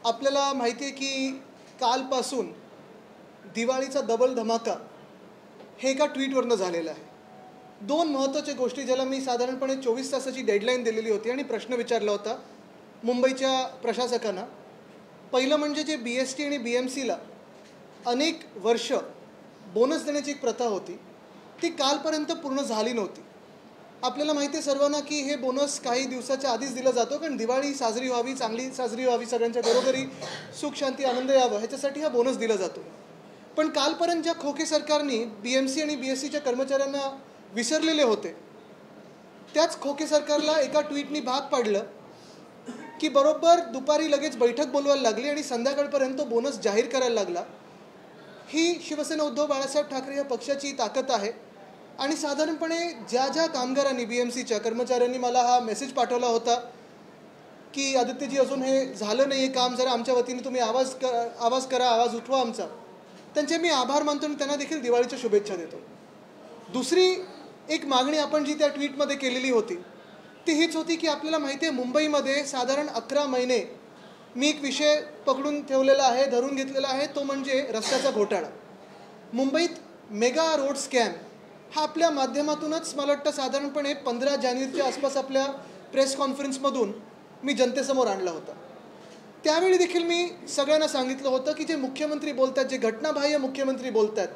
आपल्याला माहिती आहे की कालपासून दिवाळीचा डबल धमाका हे एका ट्विटवरनं झालेलं आहे. दोन महत्त्वाच्या गोष्टी ज्याला मी साधारणपणे 24 तासाची डेडलाईन दिलेली होती आणि प्रश्न विचारला होता मुंबईच्या प्रशासकांना. पहिलं म्हणजे जे BST आणि BMCला अनेक वर्ष बोनस देण्याची एक प्रथा होती ती कालपर्यंत पूर्ण झाली नव्हती. आपल्याला माहिती आहे सर्वांना की हे बोनस काही दिवसाच्या आधीच दिला जातो कारण दिवाळी साजरी व्हावी, चांगली साजरी व्हावी, सगळ्यांच्या घरोघरी सुख शांती आनंद यावं ह्याच्यासाठी हा बोनस दिला जातो. पण कालपर्यंत ज्या खोके सरकारने BMC आणि BSCच्या कर्मचाऱ्यांना विसरलेले होते त्याच खोके सरकारला एका ट्विटनी भाग पाडलं की बरोबर दुपारी लगेच बैठक बोलवायला लागली आणि संध्याकाळपर्यंत बोनस जाहीर करायला लागला. ही शिवसेना उद्धव बाळासाहेब ठाकरे या पक्षाची ताकद आहे. आणि साधारणपणे ज्या कामगारांनी BMCच्या कर्मचाऱ्यांनी मला हा मेसेज पाठवला होता की आदित्यजी अजून हे झालं नाही आहे काम, जरा आमच्या वतीने तुम्ही आवाज करा, आवाज उठवा आमचा, त्यांचे मी आभार मानतो आणि त्यांना देखील दिवाळीच्या शुभेच्छा देतो. दुसरी एक मागणी आपण जी त्या ट्विटमध्ये केलेली होती ती हीच होती की आपल्याला माहिती आहे मुंबईमध्ये साधारण 11 महिने मी एक विषय पकडून ठेवलेला आहे, धरून घेतलेला आहे, तो म्हणजे रस्त्याचा घोटाळा. मुंबईत मेगा रोड स्कॅम हा आपल्या माध्यमातूनच मला वाटतं साधारणपणे 15 जानेवारीच्या आसपास आपल्या प्रेस कॉन्फरन्समधून मी जनतेसमोर आणला होता. त्यावेळी देखील मी सगळ्यांना सांगितलं होतं की जे मुख्यमंत्री बोलतात, जे घटनाबाह्य मुख्यमंत्री बोलतात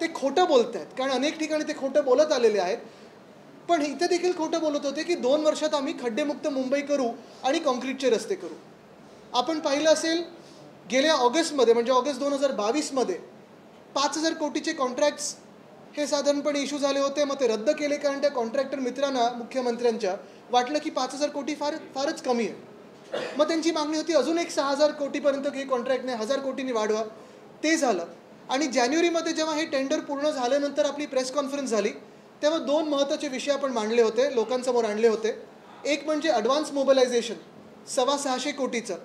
ते खोटं बोलत आहेत. कारण अनेक ठिकाणी ते खोटं बोलत आलेले आहेत. पण इथे देखील खोटं बोलत होते की 2 वर्षात आम्ही खड्डेमुक्त मुंबई करू आणि कॉन्क्रीटचे रस्ते करू. आपण पाहिलं असेल गेल्या ऑगस्टमध्ये म्हणजे ऑगस्ट 2022मध्ये 5,000 कोटीचे कॉन्ट्रॅक्ट्स हे साधारणपणे इश्यू झाले होते. मग ते रद्द केले कारण त्या कॉन्ट्रॅक्टर मित्रांना मुख्यमंत्र्यांच्या वाटलं की 5,000 कोटी फारच कमी आहे. मग त्यांची मागणी होती अजून एक 6,000 कोटीपर्यंत हे कॉन्ट्रॅक्ट नाही 1,000 कोटींनी वाढवा. ते झालं. आणि जानेवारीमध्ये जेव्हा हे टेंडर पूर्ण झाल्यानंतर आपली प्रेस कॉन्फरन्स झाली तेव्हा 2 महत्त्वाचे विषय आपण मांडले होते, लोकांसमोर आणले होते. एक म्हणजे ॲडव्हान्स मोबिलायझेशन 625 कोटीचं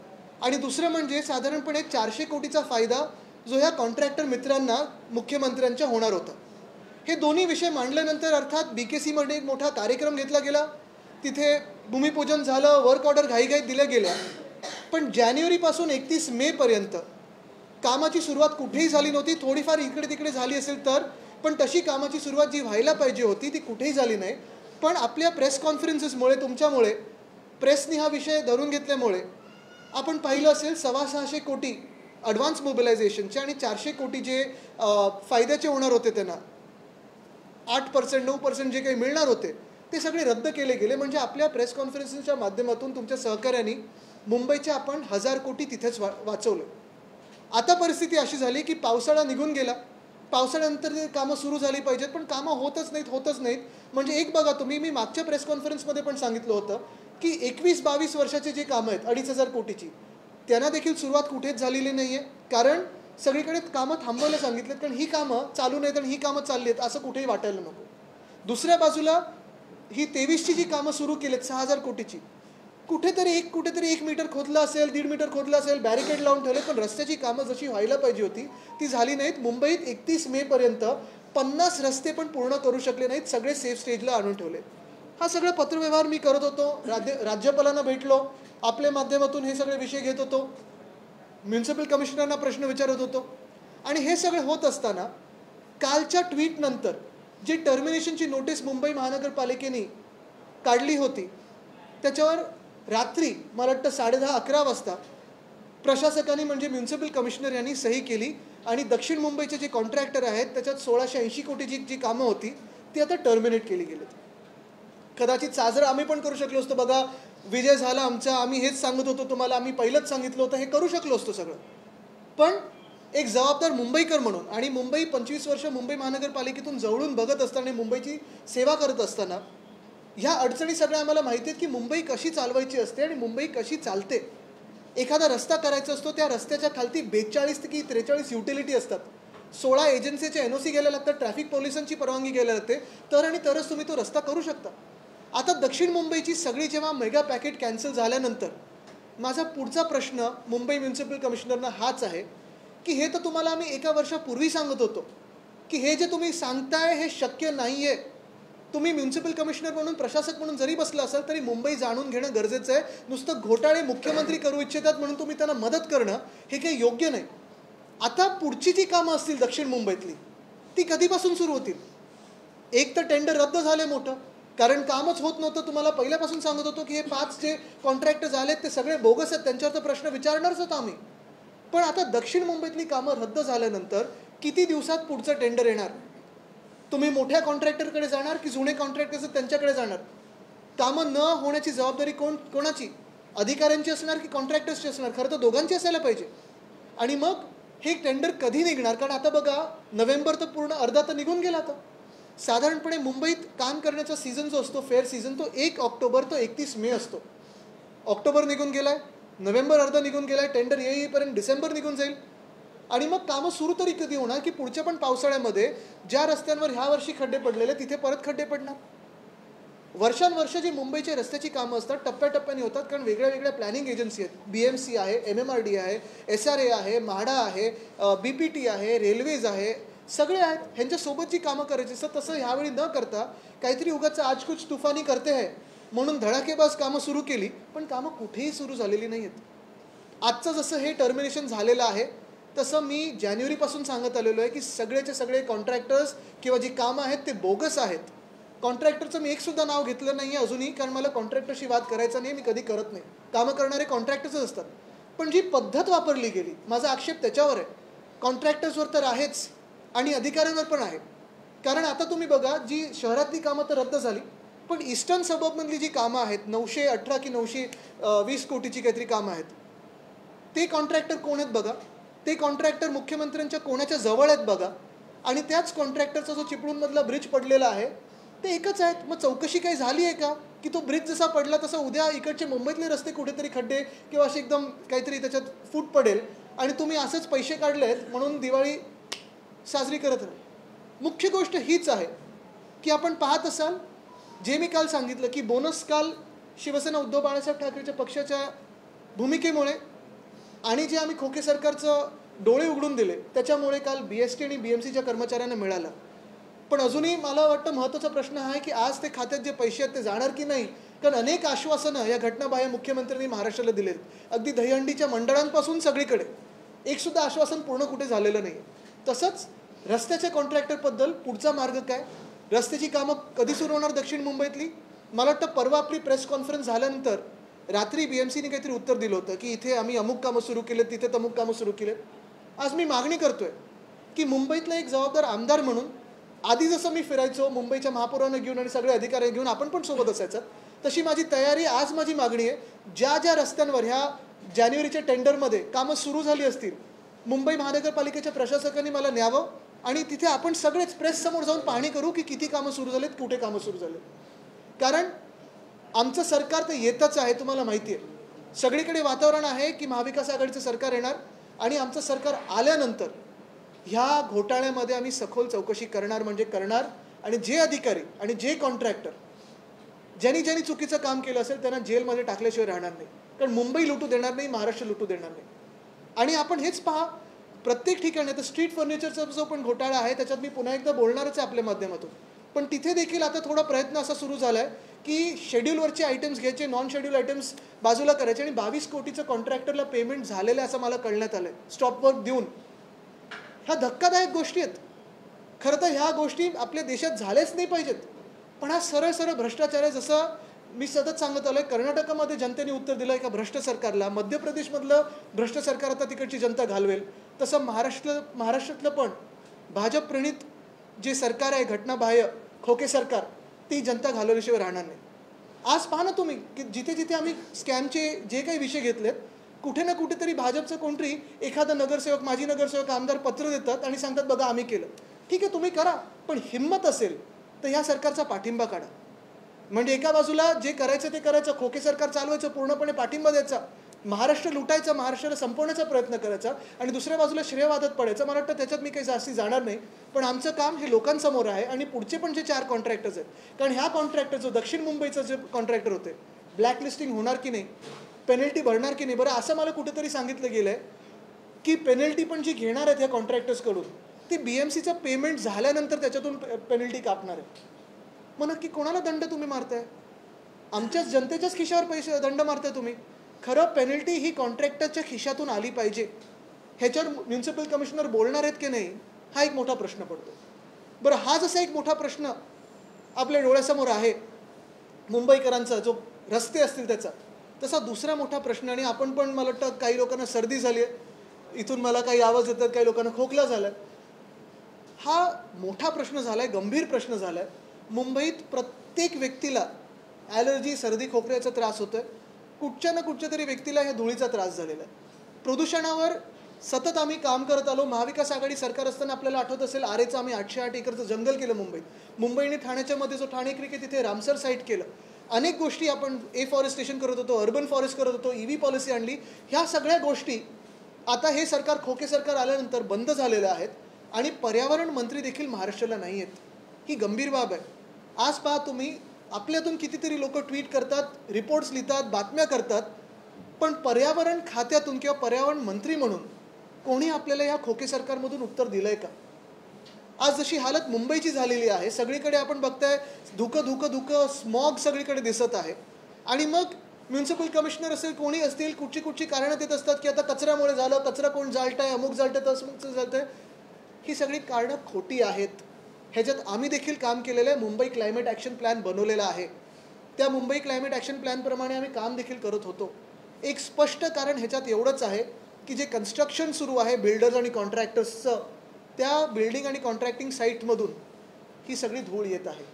आणि दुसरं म्हणजे साधारणपणे 400 कोटीचा फायदा जो ह्या कॉन्ट्रॅक्टर मित्रांना मुख्यमंत्र्यांच्या होणार होता. हे दोन्ही विषय मांडल्यानंतर अर्थात BKCमध्ये एक मोठा कार्यक्रम घेतला गेला. तिथे भूमिपूजन झालं, वर्क ऑर्डर घाईघाईत दिल्या गेल्या. पण जानेवारीपासून 31 मेपर्यंत कामाची सुरुवात कुठेही झाली नव्हती. थोडीफार इकडे तिकडे झाली असेल तर, पण तशी कामाची सुरुवात जी व्हायला पाहिजे होती ती कुठेही झाली नाही. पण आपल्या प्रेस कॉन्फरन्सेसमुळे, तुमच्यामुळे, प्रेसनी हा विषय धरून घेतल्यामुळे आपण पाहिलं असेल 625 कोटी ॲडव्हान्स मोबिलायझेशनचे आणि 400 कोटी जे फायद्याचे होणार होते त्यांना 8% 9% जे काही मिळणार होते ते सगळे रद्द केले गेले. म्हणजे आपल्या प्रेस कॉन्फरन्सच्या माध्यमातून तुमच्या सहकार्याने मुंबईच्या आपण 1,000 कोटी तिथेच वाचवलं. आता परिस्थिती अशी झाली की पावसाळा निघून गेला. पावसाळ्यानंतर कामं सुरू झाली पाहिजेत पण कामं होतच नाहीत. म्हणजे एक बघा तुम्ही, मी मागच्या प्रेस कॉन्फरन्समध्ये पण सांगितलं होतं की 21-22 वर्षाचे जे कामं आहेत 2,500 कोटीची त्यांना देखील सुरुवात कुठेच झालेली नाही आहे. कारण सगळीकडे कामं थांबवायला सांगितलेत कारण ही कामं चालू नाहीत आणि ही कामं चालली आहेत असं कुठेही वाटायला नको. दुसऱ्या बाजूला ही 23ची जी कामं सुरू केलीत 6,000 कोटीची, कुठेतरी 1 मीटर खोदलं असेल, 1.5 मीटर खोदलं असेल, बॅरिकेड लावून ठेवले, पण रस्त्याची कामं जशी व्हायला पाहिजे होती ती झाली नाहीत. मुंबईत 31 मेपर्यंत 50 रस्ते पण पूर्ण करू शकले नाहीत. सगळे सेफ स्टेजला आणून ठेवले. हा सगळं पत्रव्यवहार मी करत होतो. राज्यपालांना भेटलो, आपल्या माध्यमातून हे सगळे विषय घेत होतो, म्युन्सिपल कमिशनरना प्रश्न विचारत होतो. आणि हे सगळे होत असताना कालच्या ट्विटनंतर जी टर्मिनेशनची नोटीस मुंबई महानगरपालिकेने काढली होती त्याच्यावर रात्री मला वाटतं 10:30-11 वाजता प्रशासकांनी म्हणजे म्युन्सिपल कमिशनर यांनी सही केली आणि दक्षिण मुंबईचे जे कॉन्ट्रॅक्टर आहेत त्याच्यात 1,680 कोटीची जी कामं होती ती आता टर्मिनेट केली गेलीत. कदाचित साजरं आम्ही पण करू शकलो असतो. बघा विजय झाला आमचा, आम्ही हेच सांगत होतो तुम्हाला, आम्ही पहिलंच सांगितलं होतं, हे करू शकलो असतो सगळं. पण एक जबाबदार मुंबईकर म्हणून आणि मुंबई 25 वर्ष मुंबई महानगरपालिकेतून जवळून बघत असताना, मुंबईची सेवा करत असताना ह्या अडचणी सगळ्या आम्हाला माहिती आहेत की मुंबई कशी चालवायची असते आणि मुंबई कशी चालते. एखादा रस्ता करायचा असतो, त्या रस्त्याच्या खालती 42 की 43 युटिलिटी असतात, 16 एजन्सीचे NOC घ्यायला लागतात, ट्रॅफिक पोलिसांची परवानगी घ्यायला लागते, तरच तुम्ही तो रस्ता करू शकता. आता दक्षिण मुंबईची सगळी जेव्हा मेगा पॅकेट कॅन्सल झाल्यानंतर माझा पुढचा प्रश्न मुंबई म्युन्सिपल कमिशनरना हाच आहे की हे तर तुम्हाला आम्ही 1 वर्षापूर्वी सांगत होतो की हे जे तुम्ही सांगताय हे शक्य नाही आहे. तुम्ही म्युन्सिपल कमिशनर म्हणून, प्रशासक म्हणून जरी बसला असाल तरी मुंबई जाणून घेणं गरजेचं आहे. नुसतं घोटाळे मुख्यमंत्री करू इच्छितात म्हणून तुम्ही त्यांना मदत करणं हे काही योग्य नाही. आता पुढची जी कामं असतील दक्षिण मुंबईतली ती कधीपासून सुरू होतील? एक तर टेंडर रद्द झाले मोठं, कारण कामच होत नव्हतं. तुम्हाला पहिल्यापासून सांगत होतो की हे 5 जे कॉन्ट्रॅक्टर झालेत ते सगळे बोगस आहेत, त्यांच्यावर तर प्रश्न विचारणारच होतो आम्ही. पण आता दक्षिण मुंबईतली कामं रद्द झाल्यानंतर किती दिवसात पुढचं टेंडर येणार? तुम्ही मोठ्या कॉन्ट्रॅक्टरकडे जाणार की जुने कॉन्ट्रॅक्टर्स त्यांच्याकडे जाणार? कामं न होण्याची जबाबदारी कोणाची? अधिकाऱ्यांची असणार की कॉन्ट्रॅक्टर्सची असणार? खरं तर दोघांची असायला पाहिजे. आणि मग हे टेंडर कधी निघणार? कारण आता बघा, नोव्हेंबर तर पूर्ण अर्धा तर निघून गेला. आता साधारणपणे मुंबईत काम करण्याचा सीझन जो असतो, फेअर सीझन, तो 1 ऑक्टोबर तो 31 मे असतो. ऑक्टोबर निघून गेलाय, नोव्हेंबर अर्धा निघून गेलाय, टेंडर येईपर्यंत डिसेंबर निघून जाईल. आणि मग कामं सुरू तरी कधी होणार की पुढच्या पण पावसाळ्यामध्ये ज्या रस्त्यांवर ह्या वर्षी खड्डे पडलेले तिथे परत खड्डे पडणार? वर्षानुवर्ष जी मुंबईच्या रस्त्याची कामं असतात टप्प्याटप्प्याने होतात, कारण वेगळ्या वेगळ्या प्लॅनिंग एजन्सी आहेत. BMC आहे, MMRD आहे, SRA आहे, म्हाडा आहे, BPT आहे, रेल्वेज आहे, सगळे आहेत. ह्यांच्यासोबत जी कामं करायची असतात तसं ह्यावेळी न करता काहीतरी उगाच आज कुछ तुफानी करते आहे म्हणून धडाकेबाज कामं सुरू केली, पण कामं कुठेही सुरू झालेली नाही आहेत. आजचं जसं हे टर्मिनेशन झालेलं आहे तसं मी जानेवारीपासून सांगत आलेलो आहे की सगळेचे सगळे कॉन्ट्रॅक्टर्स किंवा जी कामं आहेत ते बोगस आहेत. कॉन्ट्रॅक्टरचं मी एकसुद्धा नाव घेतलं नाही आहे अजूनही, कारण मला कॉन्ट्रॅक्टरशी वाद करायचा नाही, मी कधी करत नाही. कामं करणारे कॉन्ट्रॅक्टर्सच असतात. पण जी पद्धत वापरली गेली, माझा आक्षेप त्याच्यावर आहे. कॉन्ट्रॅक्टर्सवर तर आहेच आणि अधिकाऱ्यांवर पण आहे. कारण आता तुम्ही बघा, जी शहरातली कामं तर रद्द झाली, पण ईस्टर्न सबअर्बमधली जी कामं आहेत 918 की 920 कोटीची काहीतरी कामं आहेत, ते कॉन्ट्रॅक्टर कोण आहेत बघा. ते कॉन्ट्रॅक्टर मुख्यमंत्र्यांच्या कोणाच्या जवळ आहेत बघा. आणि त्याच कॉन्ट्रॅक्टरचा जो चिपळूणमधला ब्रिज पडलेला आहे ते एकच आहेत. मग चौकशी काही झाली आहे का की तो ब्रिज जसा पडला तसा उद्या इकडचे मुंबईतले रस्ते कुठेतरी खड्डे किंवा असे एकदम काहीतरी त्याच्यात फूट पडेल आणि तुम्ही असंच पैसे काढलेत म्हणून दिवाळी साजरी करत राहा? मुख्य गोष्ट हीच आहे की आपण पाहत असाल, जे मी काल सांगितलं की बोनस काल शिवसेना उद्धव बाळासाहेब ठाकरेच्या पक्षाच्या भूमिकेमुळे आणि जे आम्ही खोके सरकारचं डोळे उघडून दिले त्याच्यामुळे काल BST आणि BMCच्या कर्मचाऱ्यांना मिळालं. पण अजूनही मला वाटतं महत्त्वाचा प्रश्न हा आहे की आज ते खात्यात जे पैसे आहेत ते जाणार की नाही. कारण अनेक आश्वासनं या घटनाबाह्य मुख्यमंत्र्यांनी महाराष्ट्राला दिलेत. अगदी दहीहंडीच्या मंडळांपासून सगळीकडे एकसुद्धा आश्वासन पूर्ण कुठे झालेलं नाही. तसंच रस्त्याच्या कॉन्ट्रॅक्टरबद्दल पुढचा मार्ग काय? रस्त्याची कामं कधी सुरू होणार दक्षिण मुंबईतली? मला वाटतं परवा आपली प्रेस कॉन्फरन्स झाल्यानंतर रात्री BMCने काहीतरी उत्तर दिलं होतं की इथे आम्ही अमुक कामं सुरू केलेत, तिथे तमुक कामं सुरू केलेत. आज मी मागणी करतोय की मुंबईतला एक जबाबदार आमदार म्हणून, आधी जसं मी फिरायचो मुंबईच्या महापौरांना घेऊन आणि सगळे अधिकारी घेऊन आपण पण सोबत असायचं, तशी माझी तयारी, आज माझी मागणी आहे, ज्या ज्या रस्त्यांवर ह्या जानेवारीच्या टेंडरमध्ये कामं सुरू झाली असतील मुंबई महानगरपालिकेच्या प्रशासकांनी मला न्यावं आणि तिथे आपण सगळेच प्रेससमोर जाऊन पाहणी करू की किती कामं सुरू झालेत, कुठे कामं सुरू झालेत. कारण आमचं सरकार तर येतच आहे, तुम्हाला माहिती आहे. सगळीकडे वातावरण आहे की महाविकास आघाडीचं सरकार येणार आणि आमचं सरकार आल्यानंतर ह्या घोटाळ्यामध्ये आम्ही सखोल चौकशी करणार म्हणजे करणार. आणि जे अधिकारी आणि जे कॉन्ट्रॅक्टर ज्यांनी ज्यांनी चुकीचं काम केलं असेल त्यांना जेलमध्ये टाकल्याशिवाय राहणार नाही. कारण मुंबई लुटू देणार नाही, महाराष्ट्र लुटू देणार नाही. आणि आपण हेच पहा, प्रत्येक ठिकाणी आता स्ट्रीट फर्निचरचा जो पण घोटाळा आहे त्याच्यात मी पुन्हा एकदा बोलणारच आहे आपल्या माध्यमातून. पण तिथे देखील आता थोडा प्रयत्न असा सुरू झाला आहे की शेड्यूलवरचे आयटम्स घ्यायचे, नॉन शेड्यूल आयटम्स बाजूला करायचे आणि 22 कोटीचं कॉन्ट्रॅक्टरला पेमेंट झालेलं असं मला कळण्यात आलं आहे स्टॉपवर्क देऊन. ह्या धक्कादायक गोष्टी आहेत. खरं तर ह्या गोष्टी आपल्या देशात झाल्याच नाही पाहिजेत, पण हा सरळ सरळ भ्रष्टाचार आहे. जसं मी सतत सांगत आलो आहे, कर्नाटकामध्ये जनतेने उत्तर दिलं एका भ्रष्ट सरकारला, मध्य प्रदेशमधलं भ्रष्ट सरकार आता तिकडची जनता घालवेल, तसं महाराष्ट्रातलं पण भाजप प्रणित जे सरकार आहे, घटनाबाह्य खोके सरकार, ती जनता घालवल्याशिवाय राहणार नाही. आज पहा ना तुम्ही की जिथे जिथे आम्ही स्कॅमचे जे काही विषय घेतलेत, कुठे ना कुठेतरी भाजपचं कोणतरी एखादा नगरसेवक, माजी नगरसेवक, आमदार पत्र देतात आणि सांगतात बघा आम्ही केलं. ठीक आहे, तुम्ही करा, पण हिंमत असेल तर ह्या सरकारचा पाठिंबा काढा. म्हणजे एका बाजूला जे करायचं ते करायचं, खोके सरकार चालवायचं, पूर्णपणे पाठिंबा द्यायचा, महाराष्ट्र लुटायचा, महाराष्ट्राला संपवण्याचा प्रयत्न करायचा आणि दुसऱ्या बाजूला श्रेयवादत पडायचं. मला वाटतं त्याच्यात मी काही जास्ती जाणार नाही. पण आमचं काम हे लोकांसमोर आहे आणि पुढचे पण जे 4 कॉन्ट्रॅक्टर्स आहेत, कारण ह्या कॉन्ट्रॅक्टर जो दक्षिण मुंबईचं जे कॉन्ट्रॅक्टर होते, ब्लॅकलिस्टिंग होणार की नाही, पेनल्टी भरणार की नाही. बरं, असं मला कुठेतरी सांगितलं गेलं आहे की पेनल्टी पण जी घेणार आहेत ह्या कॉन्ट्रॅक्टर्सकडून ती BMCचं पेमेंट झाल्यानंतर त्याच्यातून पेनल्टी कापणार आहे. मग नक्की कोणाला दंड तुम्ही मारताय? आमच्याच जनतेच्याच खिशावर पैसे दंड मारताय तुम्ही. खरं पेनल्टी ही कॉन्ट्रॅक्टरच्या खिशातून आली पाहिजे. ह्याच्यावर म्युन्सिपल कमिशनर बोलणार आहेत की नाही हा एक मोठा प्रश्न पडतो. बरं, हा जसा एक मोठा प्रश्न आपल्या डोळ्यासमोर आहे मुंबईकरांचा, जो रस्ते असतील त्याचा, तसा दुसरा मोठा प्रश्न, आणि आपण पण मला वाटतं काही लोकांना सर्दी झाली आहे, इथून मला काही आवाज येतात, काही लोकांना खोकला झाला आहे. हा मोठा प्रश्न झाला आहे, गंभीर प्रश्न झाला आहे. मुंबईत प्रत्येक व्यक्तीला ॲलर्जी, सर्दी, खोकल्याचा त्रास होतो आहे. कुठच्या ना कुठच्या तरी व्यक्तीला ह्या धुळीचा त्रास झालेला आहे. प्रदूषणावर सतत आम्ही काम करत आलो. महाविकास आघाडी सरकार असताना आपल्याला आठवत असेल, आरेचं आम्ही 808 एकरचं जंगल केलं मुंबईत. मुंबईने ठाण्याच्या मध्ये जो ठाणे क्रिकेट तिथे रामसर साईट केलं. अनेक गोष्टी आपण फॉरेस्टेशन करत होतो, अर्बन फॉरेस्ट करत होतो, EV पॉलिसी आणली. ह्या सगळ्या गोष्टी आता हे सरकार, खोके सरकार आल्यानंतर बंद झालेल्या आहेत. आणि पर्यावरण मंत्री देखील महाराष्ट्राला नाही आहेत. ही गंभीर बाब आहे. आज पहा तुम्ही, आपल्यातून कितीतरी लोक ट्विट करतात, रिपोर्ट्स लिहितात, बातम्या करतात, पण पर्यावरण खात्यातून किंवा पर्यावरण मंत्री म्हणून कोणी आपल्याला या खोके सरकारमधून उत्तर दिलंय का? आज जशी हालत मुंबईची झालेली आहे, सगळीकडे आपण बघताय धुकं धुकं धुकं, स्मॉग सगळीकडे दिसत आहे. आणि मग म्युन्सिपल कमिशनर असेल, कोणी असतील, कुठची कारणं देत असतात की आता कचऱ्यामुळे झालं, कचरा कोण जाळताय, अमुक जाळतंय, तसं जाळतंय. ही सगळी कारणं खोटी आहेत. ह्याच्यात आम्ही देखील काम केलेलं आहे. मुंबई क्लायमेट ॲक्शन प्लॅन बनवलेला आहे. त्या मुंबई क्लायमेट ॲक्शन प्लॅनप्रमाणे आम्ही काम देखील करत होतो. एक स्पष्ट कारण ह्याच्यात एवढंच आहे की जे कन्स्ट्रक्शन सुरू आहे बिल्डर्स आणि कॉन्ट्रॅक्टर्सचं, त्या बिल्डिंग आणि कॉन्ट्रॅक्टिंग साईटमधून ही सगळी धूळ येत आहे.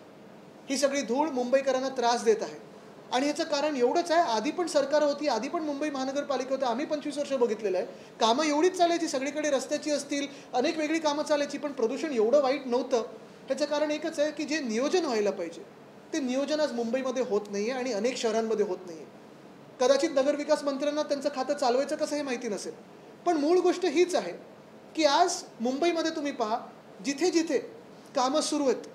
ही सगळी धूळ मुंबईकरांना त्रास देत आहे. आणि याचं कारण एवढंच आहे, आधी पण सरकार होती, आधी पण मुंबई महानगरपालिका होतं, आम्ही 25 वर्ष बघितलेलं आहे. कामं एवढीच चालायची, सगळीकडे रस्त्याची असतील, अनेक वेगळी कामं चालायची, पण प्रदूषण एवढं वाईट नव्हतं. ह्याचं कारण एकच आहे की जे नियोजन व्हायला पाहिजे ते नियोजन आज मुंबईमध्ये होत नाही आहे आणि अनेक शहरांमध्ये होत नाही आहे. कदाचित नगरविकास मंत्र्यांना त्यांचं खातं चालवायचं कसं हे माहिती नसेल, पण मूळ गोष्ट हीच आहे की आज मुंबईमध्ये तुम्ही पहा, जिथे जिथे कामं सुरू आहेत,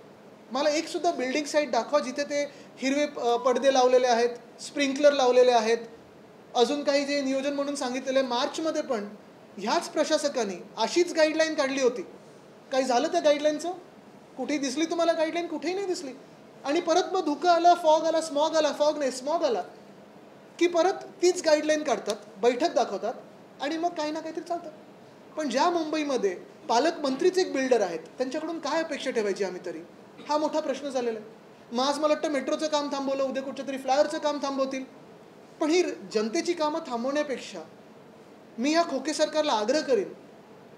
मला एकसुद्धा बिल्डिंग साईट दाखवा जिथे ते हिरवे पडदे लावलेले आहेत, स्प्रिंकलर लावलेले आहेत, अजून काही जे नियोजन म्हणून सांगितलेलं आहे. मार्चमध्ये पण ह्याच प्रशासकांनी अशीच गाईडलाईन काढली होती. काही झालं त्या गाईडलाईनचं? कुठेही दिसली तुम्हाला गाईडलाईन? कुठेही नाही दिसली. आणि परत मग धुकं आला, फॉग आला, स्मॉग आला, फॉग नाही स्मॉग आला की परत तीच गाईडलाईन काढतात, बैठक दाखवतात आणि मग काही ना काहीतरी चालतं. पण ज्या मुंबईमध्ये पालकमंत्रीच एक बिल्डर आहेत, त्यांच्याकडून काय अपेक्षा ठेवायची आम्ही तरी? हा मोठा प्रश्न झालेला आहे. मग आज मला वाटतं मेट्रोचं काम थांबवलं, उद्या कुठच्या तरी फ्लायरचं काम थांबवतील. पण ही जनतेची कामं थांबवण्यापेक्षा मी या खोके सरकारला आग्रह करीन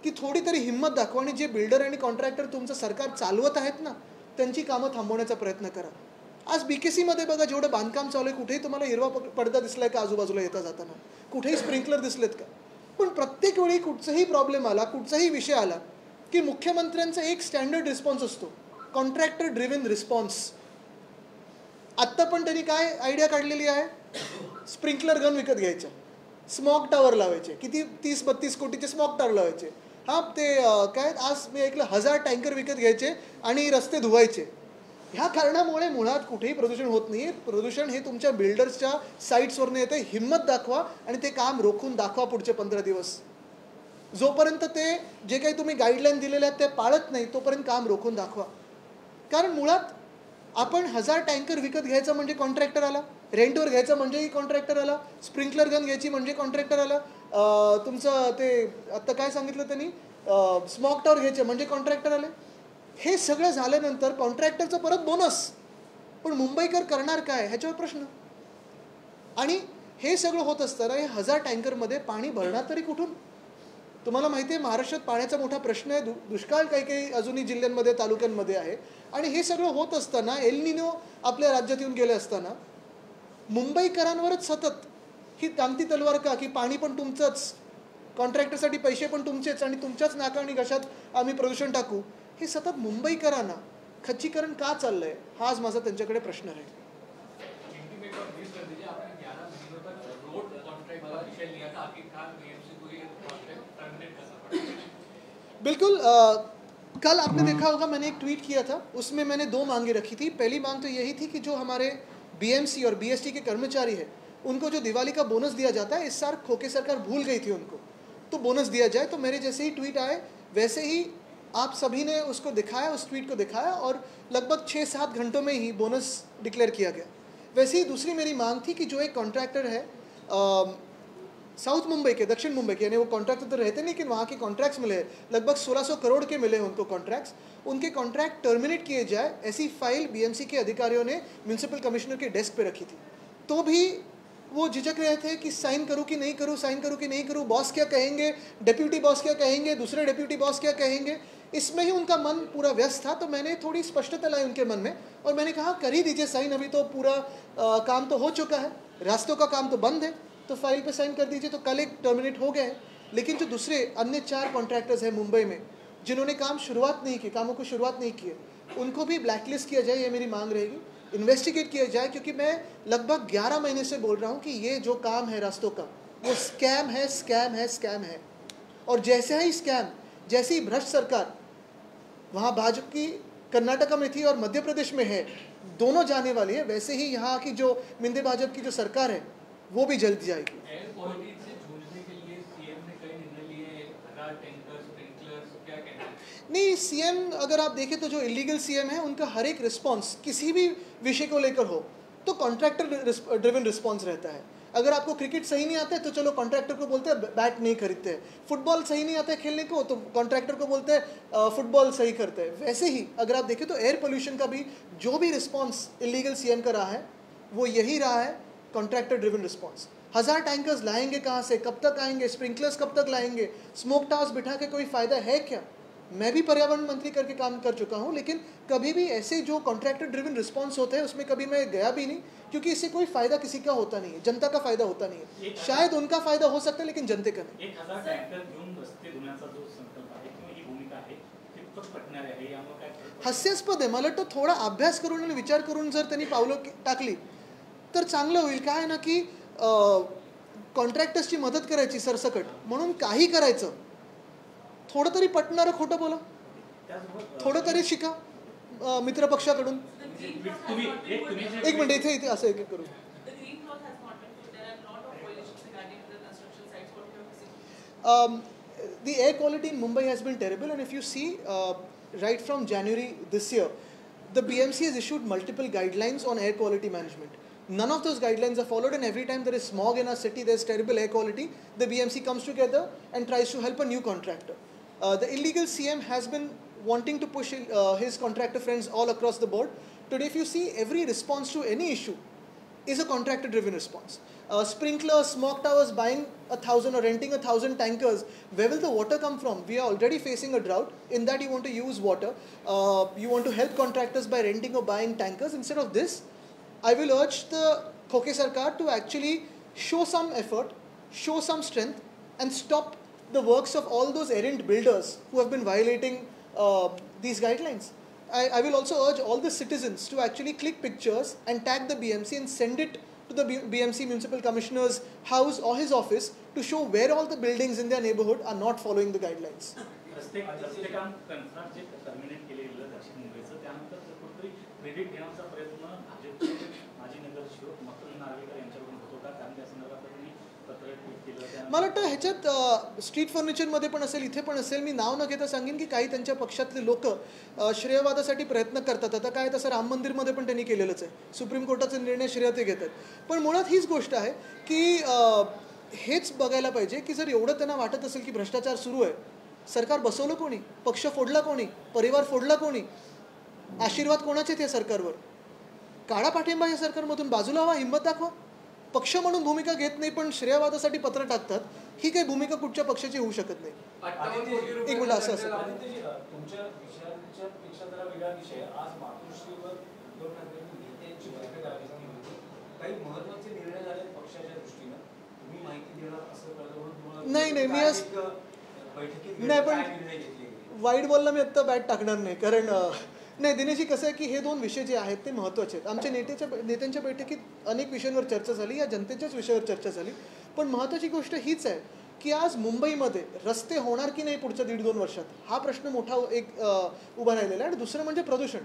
की थोडी तरी हिंमत दाखवा आणि जे बिल्डर आणि कॉन्ट्रॅक्टर तुमचं सरकार चालवत आहेत ना, त्यांची कामं थांबवण्याचा प्रयत्न करा. आज BKCमध्ये बघा, जेवढं बांधकाम चालू आहे, कुठेही तुम्हाला हिरवा पडदा दिसलाय का आजूबाजूला येता जाताना? कुठेही स्प्रिंकलर दिसलेत का? पण प्रत्येक वेळी कुठचाही प्रॉब्लेम आला, कुठचाही विषय आला की मुख्यमंत्र्यांचा एक स्टँडर्ड रिस्पॉन्स असतो, कॉन्ट्रॅक्टर ड्रिव्हन रिस्पॉन्स. आत्ता पण त्यांनी काय आयडिया काढलेली आहे? स्प्रिंकलर गन विकत घ्यायच्या, स्मॉग टावर लावायचे, किती 30-32 कोटीचे स्मॉग टावर लावायचे. हां, ते काय आज मी ऐकलं 1000 टँकर विकत घ्यायचे आणि रस्ते धुवायचे. ह्या कारणामुळे मुळात कुठेही प्रदूषण होत नाही. प्रदूषण हे तुमच्या बिल्डर्सच्या साईट्सवरनं येतं. हिंमत दाखवा आणि ते काम रोखून दाखवा पुढचे 15 दिवस. जोपर्यंत ते जे काही तुम्ही गाईडलाईन दिलेल्या आहेत ते पाळत नाही, तोपर्यंत काम रोखून दाखवा. कारण मुळात आपण 1000 टँकर विकत घ्यायचं म्हणजे कॉन्ट्रॅक्टर आला, रेंटवर घ्यायचं म्हणजेही कॉन्ट्रॅक्टर आला, स्प्रिंकलर गन घ्यायची म्हणजे कॉन्ट्रॅक्टर आला, तुमचं ते आत्ता काय सांगितलं त्यांनी, स्मॉग टावर घ्यायचे म्हणजे कॉन्ट्रॅक्टर आले. हे सगळं झाल्यानंतर कॉन्ट्रॅक्टरचं परत बोनस. पण मुंबईकर करणार काय ह्याच्यावर प्रश्न. आणि हे सगळं होत असताना हे 1000 टँकरमध्ये पाणी भरणार तरी कुठून? तुम्हाला माहिती आहे महाराष्ट्रात पाण्याचा मोठा प्रश्न आहे. दुष्काळ काही काही अजूनही जिल्ह्यांमध्ये, तालुक्यांमध्ये आहे. आणि हे सगळं होत असताना, एल निनो आपल्या राज्यात येऊन गेले असताना मुंबईकरांवरच सतत ही टांगती तलवार का, की पाणी पण तुमचंच, कॉन्ट्रॅक्टरसाठी पैसे पण तुमचेच आणि तुमच्याच नाका आणि घशात आम्ही प्रदूषण टाकू. हे सतत मुंबईकरांना खच्चीकरण का चाललंय, हा आज माझा त्यांच्याकडे प्रश्न आहे. बिल्कुल. कल आपने देखा होगा मैंने एक ट्वीट किया था, उसमें मैंने 2 मांगे रखी थी. पहली मांग तो यही थी कि जो हमारे BMC और BST के कर्मचारी हैं उनको जो दिवाली का बोनस दिया जाता है, इस साल खोके सरकार भूल गई थी उनको, तो बोनस दिया जाए. तो मेरे जैसे ही ट्वीट आए वैसे ही आप सभी ने उसको दिखाया, उस ट्वीट को दिखाया और लगभग 6-7 घंटों में ही बोनस डिक्लेयर किया गया। वैसे ही दूसरी मेरी मांग थी कि जो एक कॉन्ट्रैक्टर है साउथ मुंबई के, दक्षिण मुंबई के, यानी वो कॉन्ट्रैक्टर तो रहते नहीं, लेकिन वहाँ के कॉन्ट्रैक्ट्स मिले, लगभग 1600 करोड़ के मिले उनको कॉन्ट्रैक्ट्स, उनके कॉन्ट्रैक्ट टर्मिनेट किए जाए, ऐसी फाइल बीएमसी के अधिकारियों ने म्यूनसिपल कमिश्नर के डेस्क पे रखी थी। तो भी वो झिझक रहे थे कि साइन करूँ कि नहीं करूँ, साइन करूँ कि नहीं करूँ, बॉस क्या कहेंगे, डेप्यूटी बॉस क्या कहेंगे, दूसरे डेप्यूटी बॉस क्या कहेंगे, इसमें ही उनका मन पूरा व्यस्त था। तो मैंने थोड़ी स्पष्टता लाई उनके मन में और मैंने कहा कर ही दीजिए साइन, अभी तो पूरा काम तो हो चुका है, रास्तों का काम तो बंद है, तो फाइल पे साइन कर दीजिए। तो कल एक टर्मिनेट हो गए। लेकिन जो दूसरे अन्य 4 कॉन्ट्रैक्टर्स हैं मुंबई में जिन्होंने कामों को शुरुआत नहीं की है, उनको भी ब्लैकलिस्ट किया जाए, ये मेरी मांग रहेगी। इन्वेस्टिगेट किया जाए, क्योंकि मैं लगभग 11 महीने से बोल रहा हूँ कि ये जो काम है रास्तों का, वो स्कैम है, स्कैम है, स्कैम है। और जैसे ही स्कैम, जैसी भ्रष्ट सरकार वहाँ भाजपा की कर्नाटका में थी और मध्य प्रदेश में है, दोनों जाने वाली है, वैसे ही यहाँ की जो मिंदे भाजपा की जो सरकार है वो भी जल्द जाएगी। एयर क्वालिटी से जूझने के लिए सीएम ने कई निर्णय लिए, टैंकर, स्प्रिंकलर्स, क्या कहना है? नहीं, सीएम अगर आप देखें तो जो इलीगल सीएम है उनका हर एक रिस्पॉन्स किसी भी विषय को लेकर हो तो कॉन्ट्रैक्टर ड्रिवन रिस्पॉन्स रहता है। अगर आपको क्रिकेट सही नहीं आता है तो चलो कॉन्ट्रैक्टर को बोलते हैं बैट नहीं खरीदते हैं, फुटबॉल सही नहीं आता है खेलने को तो कॉन्ट्रैक्टर को बोलते हैं फुटबॉल सही करते हैं। वैसे ही अगर आप देखें तो एयर पोल्यूशन का भी जो भी रिस्पॉन्स इलीगल सीएम का रहा है वो यही रहा है, कॉन्ट्रैक्टर ड्रिवन रिस्पॉन्स। 1000 टैंकर्स लाएंगे कहाँ से, कब तक आएंगे, स्प्रिंकलर्स कब तक लाएंगे, स्मोक टावर्स बिठा के कोई फ़ायदा है क्या? मैं भी पर्यावरण मंत्री करके काम कर चुका हूँ, लेकिन कभी भी ऐसे जो कॉन्ट्रैक्टर ड्रिवन रिस्पॉन्स होते हैं उसमें कभी मैं गया भी नहीं, क्योंकि इससे कोई फ़ायदा किसी का होता नहीं है, जनता का फ़ायदा होता नहीं है। शायद उनका फ़ायदा हो सकता है लेकिन जनते का नहीं। 1000 टँकर घेऊन रस्ते धुण्याचा जो संकल्प आहे किंवा ही भूमिका आहे कितपत पटणार आहे यामुळे काय फरक पडतो? हास्यास्पद आहे। मला वाटतं थोडा अभ्यास करून आणि विचार करून जर त्यांनी पावलं टाकली तर चांगलं होईल। काय आहे ना की कॉन्ट्रॅक्टर्सची मदत करायची सरसकट म्हणून काही करायचं, थोडं तरी पटणारं खोटं बोला, थोडं तरी शिका मित्रपक्षाकडून। एक मिनिट, इथे इथे असं एक एक करू। The air quality in Mumbai has been terrible, and if you see, right from January this year, the BMC has issued multiple guidelines on air quality management. None of those guidelines are followed, and every time there is smog in our city, there is terrible air quality, the BMC comes together and tries to help a new contractor. The illegal CM has been wanting to push his contractor friends all across the board. Today, if you see, every response to any issue is a contractor-driven response. Sprinklers, smog towers, buying 1,000 or renting 1,000 tankers. Where will the water come from? We are already facing a drought. In that, you want to use water. You want to help contractors by renting or buying tankers. Instead of this, I will urge the Khoke Sarkar to actually show some effort, show some strength, and stop the works of all those errant builders who have been violating these guidelines. I will also urge all the citizens to actually click pictures and tag the BMC and send it to the BMC Municipal Commissioner's house or his office to show where all the buildings in their neighborhood are not following the guidelines. रस्ते काम कंत्राट जे terminate केलेलं दक्षिण मुंबईचं, त्यानंतर कुठेतरी credit घेण्याचा प्रयत्न भाजपचे माजी नगरसेवक मकरंद नार्वेकर यांच्याकडून होत होता, कारण त्या संदर्भात त्यांनी पत्र ट्विट केलं। मला वाटतं ह्याच्यात स्ट्रीट फर्निचरमध्ये पण असेल, इथे पण असेल, मी नाव न घेता सांगेन की काही त्यांच्या पक्षातले लोक श्रेयवादासाठी प्रयत्न करतात। आता काय तसं राम मंदिरमध्ये पण त्यांनी केलेलंच आहे, सुप्रीम कोर्टाचे निर्णय श्रेय ते घेतात। पण मुळात हीच गोष्ट आहे की हेच बघायला पाहिजे की जर एवढं त्यांना वाटत असेल की भ्रष्टाचार सुरू आहे, सरकार बसवलं कोणी, पक्ष फोडला कोणी, परिवार फोडला कोणी, आशीर्वाद कोणाचे त्या सरकारवर, काळा पाठिंबा या सरकारमधून बाजूला व्हा, हिंमत दाखवा। पक्ष म्हणून भूमिका घेत नाही पण श्रेयवादासाठी पत्र टाकतात, ही काही भूमिका कुठच्या पक्षाची होऊ शकत नाही। एक मिनिट, असं असं तुमच्या विषयापेक्षा जरा वेगळा विषय, आज मातोश्रीवर उद्धव ठाकरेंनी नेत्यांची बैठक आयोजित होती, काही महत्त्वाचे निर्णय झाले पक्षाच्या दृष्टीनं, तुम्ही माहिती देणार असं कळलं? नाही, मी आज बैठकीत नाही, पण निर्णय घेतले? वाईट बोलला मी आत्ता बॅट टाकणार नाही, कारण नाही दिनेशजी, कसं आहे की हे दोन विषय जे आहेत ते महत्त्वाचे आहेत। आमच्या नेत्यांच्या बैठकीत अनेक विषयांवर चर्चा झाली, या जनतेच्याच विषयावर चर्चा झाली, पण महत्त्वाची गोष्ट हीच आहे की आज मुंबईमध्ये रस्ते होणार की नाही पुढच्या 1.5-2 वर्षात, हा प्रश्न मोठा एक उभा राहिलेला आहे। आणि दुसरं म्हणजे प्रदूषण।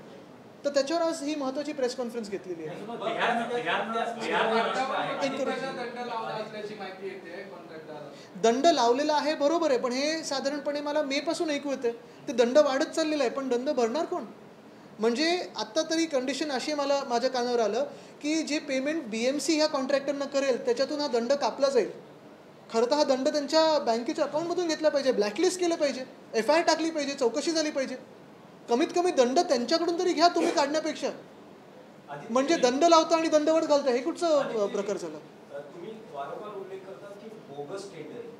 तर त्याच्यावर आज ही महत्त्वाची प्रेस कॉन्फरन्स घेतलेली आहे. दंड लावलेला आहे बरोबर आहे, पण हे साधारणपणे मला मे पासून ऐकू येते ते दंड वाढत चाललेला आहे, पण दंड भरणार कोण? म्हणजे आत्ता तरी कंडिशन अशी मला माझ्या कानावर आलं की जे पेमेंट BMC ह्या कॉन्ट्रॅक्टरना करेल त्याच्यातून हा दंड कापला जाईल. खरं तर हा दंड त्यांच्या बँकेच्या अकाउंटमधून घेतला पाहिजे, ब्लॅकलिस्ट केलं पाहिजे, FIR टाकली पाहिजे, चौकशी झाली पाहिजे. कमीत कमी दंड त्यांच्याकडून तरी घ्या तुम्ही काढण्यापेक्षा. म्हणजे दंड लावता आणि दंडवट घालता, हे कुठचं प्रकार झाला? तुम्ही वारंवार उल्लेख करतात की बोगस टेंडरिंग.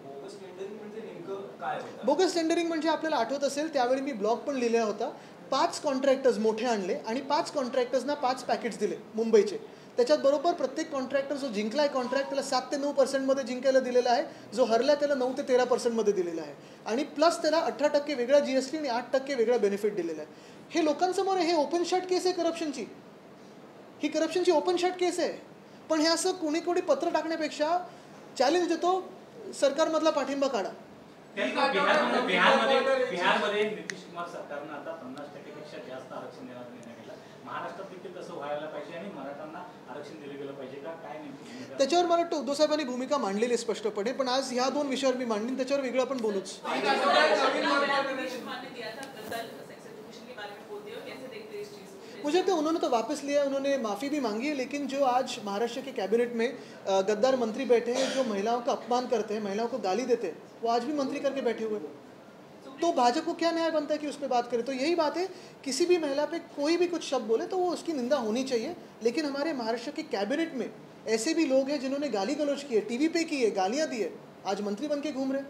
बोगस टेंडरिंग म्हणजे नेमकं काय होतं? बोगस टेंडरिंग म्हणजे आपल्याला आठवत असेल त्यावेळी मी ब्लॉग पण लिहिला होता. 5 कॉन्ट्रॅक्टर्स मोठे आणले आणि 5 कॉन्ट्रॅक्टर्सना 5 पॅकेट्स दिले मुंबईचे. त्याच्यात बरोबर प्रत्येक कॉन्ट्रॅक्टर जो जिंकला आहे कॉन्ट्रॅक्ट त्याला 7 ते 9% जिंकायला दिलेला आहे, जो हरला त्याला 9 ते 13% दिलेला आहे, आणि प्लस त्याला 18% वेगळा GST आणि 8% वेगळा बेनिफिट दिलेला आहे. हे लोकांसमोर हे ओपन शॉट केस आहे करप्शनची. ही करप्शनची ओपन शॉट केस आहे. पण हे असं कोणी कोणी पत्र टाकण्यापेक्षा चॅलेंज देतो, सरकारमधला पाठिंबा काढा. बिहारमध्ये नितीश कुमार सरकारनं आता 50% पेक्षा जास्त आरक्षण देण्याचा निर्णय घेतला. महाराष्ट्रात देखील तसं व्हायला पाहिजे आणि मराठ्यांना आरक्षण दिलं गेलं पाहिजे का, काय नाही? त्याच्यावर मला वाटतं उद्धव साहेबांनी भूमिका मांडलेली स्पष्टपणे, पण आज ह्या 2 विषयावर मी मांडीन, त्याच्यावर वेगळं आपण बोलूच. मुझे तो उन्होंने तो वापस लिया, उन्होंने माफ़ी भी मांगी है, लेकिन जो आज महाराष्ट्र के कैबिनेट में गद्दार मंत्री बैठे हैं जो महिलाओं का अपमान करते हैं, महिलाओं को गाली देते हैं, वो आज भी मंत्री करके बैठे हुए हैं. तो भाजपा को क्या न्याय बनता है कि उस पर बात करें? तो यही बात है, किसी भी महिला पे कोई भी कुछ शब्द बोले तो वो उसकी निंदा होनी चाहिए. लेकिन हमारे महाराष्ट्र के कैबिनेट में ऐसे भी लोग हैं जिन्होंने गाली गलौज की है, TV पे की है, गालियाँ दी है, आज मंत्री बन के घूम रहे.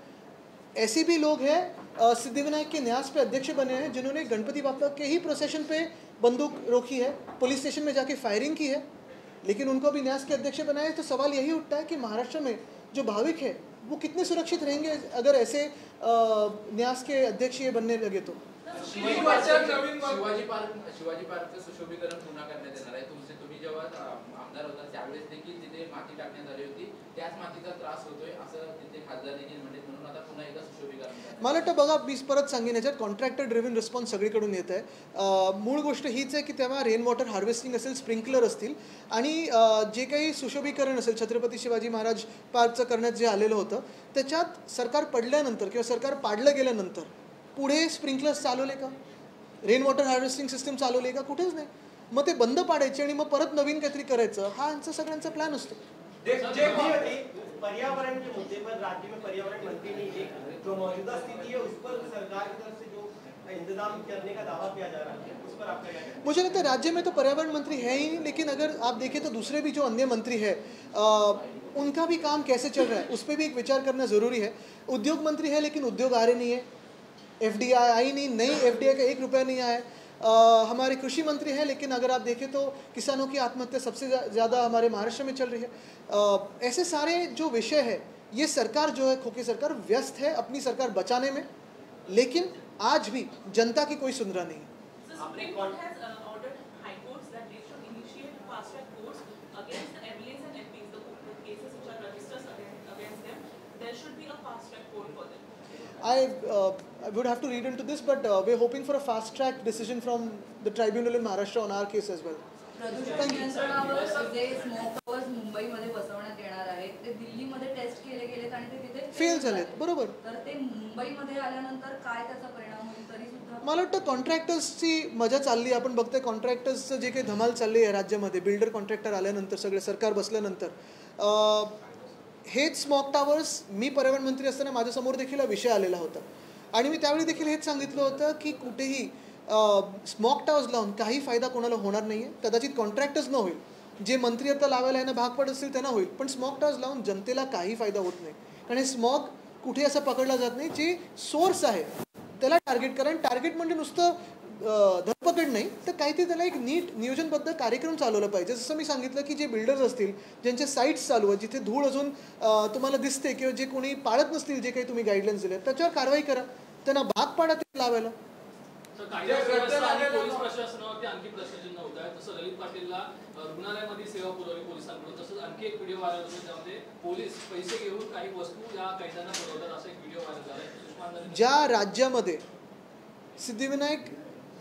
ऐसे भी लोग हैं सिद्धिविनायक के न्यास पे अध्यक्ष बने हैं जिन्होंने गणपति बापा के ही प्रोसेशन पे बंदूक रोकी है, पुलिस स्टेशन में जाके फायरिंग की है, लेकिन उनको भी न्यास के अध्यक्ष बनाए. तो सवाल यही उठता है कि महाराष्ट्र में जो भाविक है वो कितने सुरक्षित रहेंगे अगर ऐसे न्यास के अध्यक्ष ये बनने लगे तो. शिवाजी पार्कचं सुशोभीकरण पुन्हा करण्यात येणार आहे. तुम्ही जेव्हा आमदार होता त्यावेळेस देखील तिथे माती टाकण्यात आली होती, त्याच मातीचा त्रास होतोय असं तिथे खासदार देखील म्हणजे, म्हणून आता पुन्हा एकदा सुशोभीकरण. मला वाटतं बघा, मी परत सांगेन, याच्यात कॉन्ट्रॅक्टर ड्रिव्हन रिस्पॉन्स सगळीकडून येत आहे. मूळ गोष्ट हीच आहे की तेव्हा रेन वॉटर हार्वेस्टिंग असेल, स्प्रिंकलर असतील, आणि जे काही सुशोभीकरण असेल छत्रपती शिवाजी महाराज पार्कचं करण्यात जे आलेलं होतं, त्याच्यात सरकार पडल्यानंतर किंवा सरकार पाडलं गेल्यानंतर पुढे स्प्रिंकलर्स चालवले का, रेन वॉटर हार्वेस्टिंग सिस्टम चालवली का? कुठेच नाही. मग ते बंद पाडायचे आणि मग परत नवीन काहीतरी करायचं, हा यांचा सगळ्यांचा प्लॅन असतो. पर्यावरण के मुद्दे पर राज्य में पर्यावरण मंत्री ने एक जो मौजूदा स्थिति है उस पर सरकार की तरफ से जो इंतजाम करने का दावा किया जा रहा है, उस पर आपका क्या कहना है? मुझे लगता है राज्य में तो पर्यावरण मंत्री है ही नहीं, लेकिन अगर आप देखें तो दूसरे भी जो अन्य मंत्री है उनका भी काम कैसे चल रहा है उस पर भी एक विचार करना ज़रूरी है. उद्योग मंत्री है लेकिन उद्योग आ रहे नहीं है, FDI आई नहीं, नई FDI का 1 रुपया नहीं आया है. हमारे कृषि मंत्री हैं लेकिन अगर आप देखें तो किसानों की आत्महत्या सबसे ज़्यादा हमारे महाराष्ट्र में चल रही है. ऐसे सारे जो विषय है, ये सरकार जो है, खोखी सरकार व्यस्त है अपनी सरकार बचाने में, लेकिन आज भी जनता की कोई सुन रहा नहीं. I would have to read into this, but we're hoping for a fast-track decision from the tribunal in Maharashtra on our case as well. प्रदूषण नियंत्रणावर जे स्मोक टॉवर्स मुंबईमध्ये बसवण्यात येणार आहेत ते दिल्लीमध्ये टेस्ट केले गेलेत आणि ते तिथे फेल झालेत. बरोबर. तर ते मुंबईमध्ये आल्यानंतर काय त्याचा परिणाम होईल तरी सुद्धा मला वाटतं कॉन्ट्रॅक्टर्सची मजा चालली. आपण बघतोय कॉन्ट्रॅक्टर्सचं जे काही धमाल चालली आहे राज्यामध्ये, बिल्डर कॉन्ट्रॅक्टर आल्यानंतर, सगळे सरकार बसल्यानंतर, हेच स्मॉक टावर्स, मी पर्यावरण मंत्री असताना माझ्यासमोर देखील हा विषय आलेला होता आणि मी त्यावेळी देखील हेच सांगितलं होतं की कुठेही स्मॉक टावर्स लावून काही फायदा कोणाला होणार नाही आहे. कदाचित कॉन्ट्रॅक्टर्स न होईल, जे मंत्री आता लावायला यांना भाग पडत असतील त्यांना होईल, पण स्मॉक टावर्स लावून जनतेला काही फायदा होत नाही. कारण हे स्मॉक कुठे असं पकडला जात नाही, जे सोर्स आहे त्याला टार्गेट करा. टार्गेट म्हणजे नुसतं धरपकड नाही, तर काहीतरी त्याला एक नीट नियोजनबद्ध कार्यक्रम चालवला पाहिजे. जसं मी सांगितलं की जे बिल्डर्स असतील, ज्यांचे साईट्स चालू आहेत, जिथे धूळ अजून तुम्हाला दिसते किंवा जे कोणी पाळत नसतील जे काही तुम्ही गाईडलाईन्स दिले, त्याच्यावर कारवाई करा, त्यांना भाग पाडा ते लावायला. पोलीस प्रशासनावरती आणखी प्रश्नचिन्ह होत आहे. तसं ललित पाटीलला रुग्णालयामध्ये सेवा पुरवली पोलिसांकडून, तसंच आणखी एक व्हिडिओ व्हायरल होतो त्यामध्ये पोलीस पैसे घेऊन काही वस्तू या कैद्यांना पुरवतात, असा एक व्हिडिओ व्हायरल झाला. ज्या राज्यामध्ये सिद्धिविनायक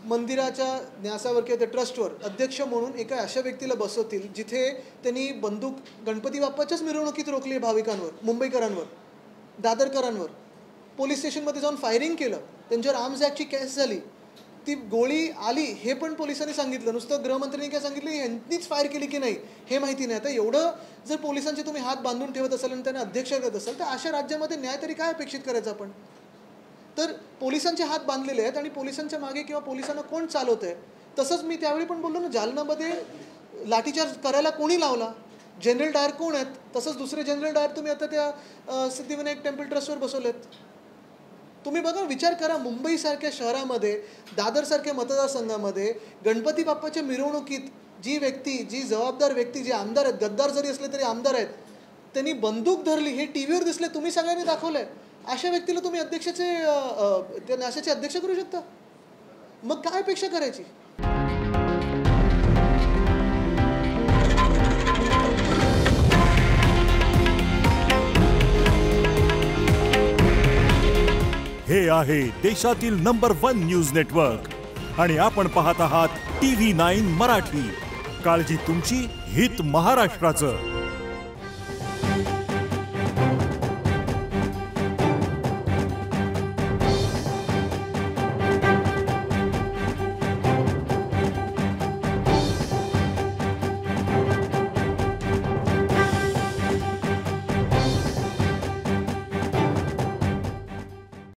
मंदिराच्या न्यासावर किंवा त्या ट्रस्टवर अध्यक्ष म्हणून एका अशा व्यक्तीला बसवतील जिथे त्यांनी बंदूक गणपती बाप्पाच्याच मिरवणुकीत रोखली भाविकांवर, मुंबईकरांवर, दादरकरांवर, पोलीस स्टेशनमध्ये जाऊन फायरिंग केलं, त्यांच्यावर आर्म्स ॲक्टची केस झाली, ती गोळी आली हे पण पोलिसांनी सांगितलं, नुसतं गृहमंत्र्यांनी काय सांगितलं यांनीच फायर केली की नाही हे माहिती नाही. आता एवढं जर पोलिसांचे तुम्ही हात बांधून ठेवत असाल आणि त्यांना अध्यक्ष करत असाल तर अशा राज्यामध्ये न्याय तरी काय अपेक्षित करायचं आपण? तर पोलिसांचे हात बांधलेले आहेत आणि पोलिसांच्या मागे किंवा पोलिसांना कोण चालवत आहे? तसंच मी त्यावेळी पण बोललो ना, जालनामध्ये लाठीचार्ज करायला कोणी लावला? जनरल डायर कोण आहेत? तसंच दुसरे जनरल डायर तुम्ही आता त्या सिद्धिविनायक टेम्पल ट्रस्टवर बसवलेत. तुम्ही बघा, विचार करा, मुंबईसारख्या शहरामध्ये, दादरसारख्या मतदारसंघामध्ये गणपती बाप्पाच्या मिरवणुकीत जी व्यक्ती, जी जबाबदार व्यक्ती, जे आमदार आहेत, गद्दार जरी असले तरी आमदार आहेत, त्यांनी बंदूक धरली, हे टी व्हीवर दिसले, तुम्ही सगळ्यांनी दाखवलंय. अशा व्यक्तीला तुम्ही अध्यक्षाचे त्या न्यासाचे अध्यक्ष करू शकता? मग काय अपेक्षा करायची? हे आहे देशातील नंबर 1 न्यूज नेटवर्क आणि आपण पाहत आहात TV9 मराठी. काळजी तुमची, हित महाराष्ट्राचं.